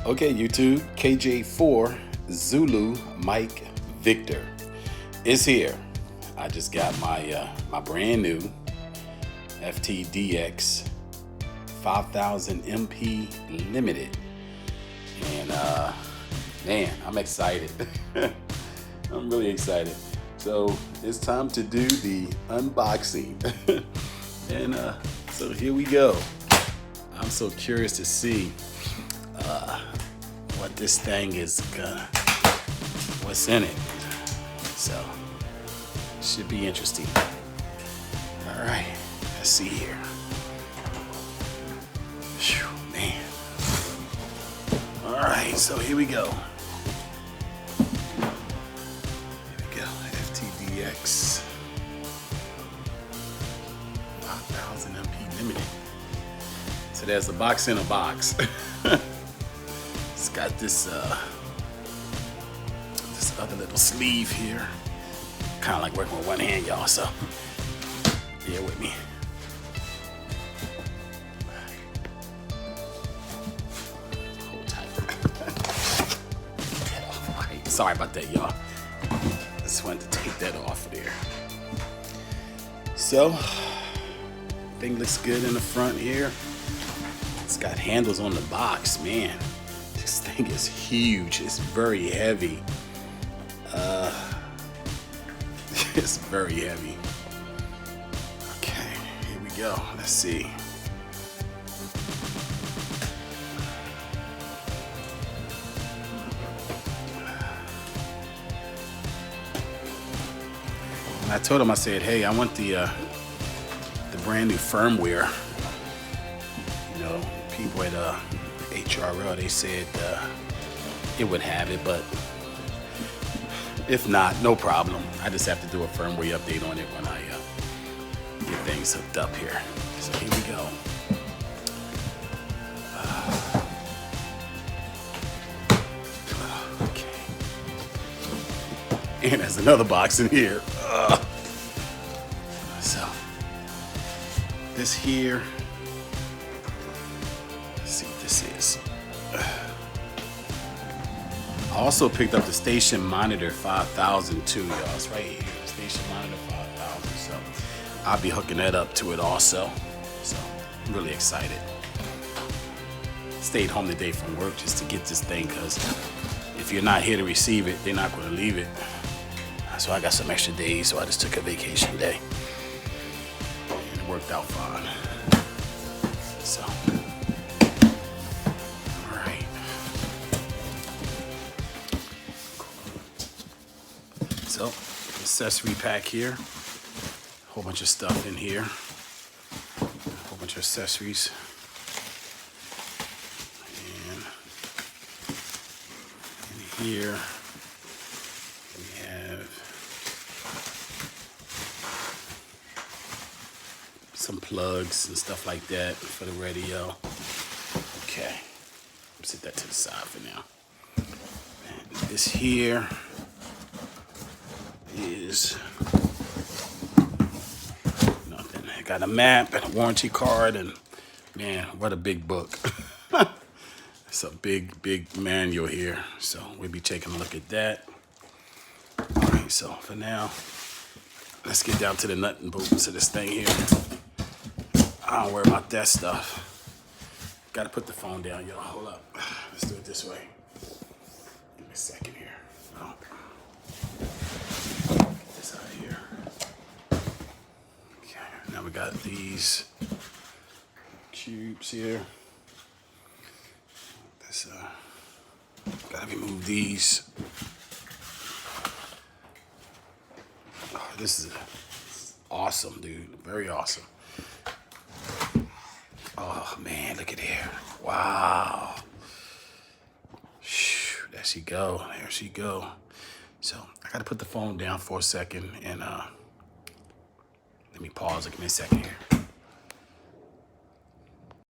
Okay, YouTube, KJ4 Zulu Mike Victor is here. I just got my brand new FTDX 5000 MP limited, and man, I'm excited. I'm really excited. So it's time to do the unboxing, and so here we go. I'm so curious to see what this thing is what's in it. So it should be interesting. All right, let's see here. Whew, man. All right, so here we go. Here we go, FTDX 5000 MP limited. So there's a box in a box. It's got this this other little sleeve here. Kind of like working with one hand, y'all, so bear with me. Hold tight. Get off. All right. Sorry about that, y'all. Just wanted to take that off of there. So, thing looks good in the front here. It's got handles on the box, man. This thing is huge. It's very heavy. It's very heavy. Okay, here we go. Let's see. I told him, I said, hey, I want the brand new firmware. You know, people at HRL, they said it would have it, but if not, no problem. I just have to do a firmware update on it when I get things hooked up here. So here we go. Okay. And there's another box in here. So this here. Let's see what this is. I also picked up the Station Monitor 5000 too, y'all. It's right here, Station Monitor 5000. So I'll be hooking that up to it also. So I'm really excited. Stayed home today from work just to get this thing, because if you're not here to receive it, they're not going to leave it. So I got some extra days, so I just took a vacation day. And it worked out fine. So. So, accessory pack here, a whole bunch of stuff in here, a whole bunch of accessories, and in here we have some plugs and stuff like that for the radio. Okay, set that to the side for now. And this here is nothing. I got a map and a warranty card, and man, what a big book. It's a big manual here, so we'll be taking a look at that. All right, so for now, let's get down to the nut and bolts of this thing here. I don't worry about that stuff. Gotta put the phone down, y'all. Hold up. Let's do it this way. Give me a second here. Oh. Now we got these cubes here. This gotta remove these. Oh, this is awesome, dude. Very awesome. Oh man, look at here. Wow. There she go. There she go. So I gotta put the phone down for a second, and let me pause. Give me a second here.